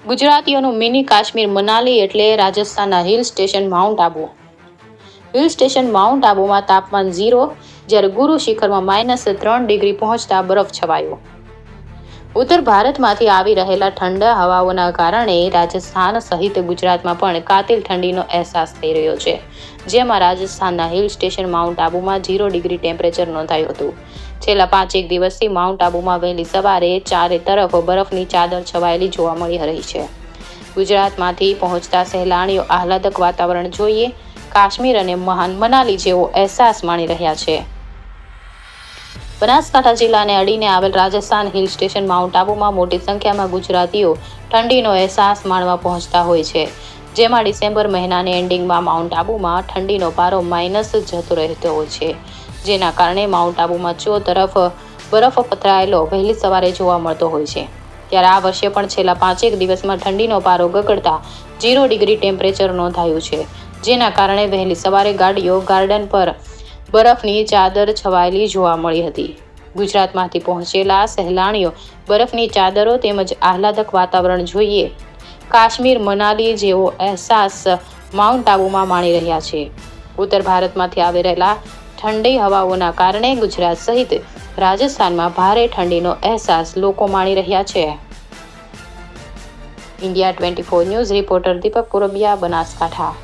ગુજરાતીઓનું mini Kashmir Manali એટલે રાજસ્થાનના hill station Mount Abu. Hill station Mount આબુમાં તાપમાન 0, જ્યારે ગુરુ શિખરમાં -3 ડિગ્રી પહોંચતા બરફ છવાયો. ઉત્તર ભારતમાંથી આવી રહેલા ઠંડા હવાઓના કારણે રાજસ્થાન સહિત ગુજરાતમાં પણ કાતિલ ઠંડીનો અહેસાસ થઈ રહ્યો છે. જેમાં રાજસ્થાનના હિલ સ્ટેશન માઉન્ટ આબુમાં 0 ડિગ્રી ટેમ્પરેચર નોંધાયું હતું. છેલ્લા 5 દિવસથી માઉન્ટ આબુમાં વહેલી સવારે ચારે તરફ બરફની ચાદર છવાયેલી જોવા મળી રહી છે. ગુજરાતમાંથી પહોંચતા સહેલાણીઓ આહલાદક વાતાવરણ જોઈએ કાશ્મીર અને મનાલી જેવો અહેસાસ માણી રહ્યા છે. બનાસકાંઠા જિલ્લાને અડીને આવેલ રાજસ્થાન હિલ સ્ટેશન માઉન્ટ આબુમાં મોટી સંખ્યામાં ગુજરાતીઓ ઠંડીનો અહેસાસ માણવા પહોંચતા હોય છે. જેમાં ડિસેમ્બર મહિનાની એન્ડિંગમાં માઉન્ટ આબુમાં ઠંડીનો પારો માઇનસ જતો રહેતો હોય છે. જેના કારણે માઉન્ટ આબુમાં ચોતરફ બરફ પથરાયેલો વહેલી સવારે જોવા મળતો હોય છે. ત્યારે આ વર્ષે પણ છેલ્લા 5 દિવસમાં ઠંડીનો પારો ગગડતા 0 ડિગ્રી ટેમ્પરેચર નોંધાયું છે. જેના કારણે વહેલી સવારે ગાડીઓ ગાર્ડન પર બરફની ચાદર છવાયેલી જોવા મળી હતી. ગુજરાતમાંથી પહોંચેલા સહેલાણીઓ બરફની ચાદરો તેમજ આહલાદક વાતાવરણ જોઈએ કાશ્મીર મનાલી જેવો અહેસાસ માઉન્ટ આબુમાં માણી રહ્યા છે. ઉત્તર ભારતમાંથી આવી રહેલા ઠંડી હવાઓના કારણે ગુજરાત સહિત રાજસ્થાનમાં ભારે ઠંડીનો અહેસાસ લોકો માણી રહ્યા છે. ઇન્ડિયા 24 ન્યૂઝ રિપોર્ટર દીપક પુરબિયા, બનાસકાંઠા.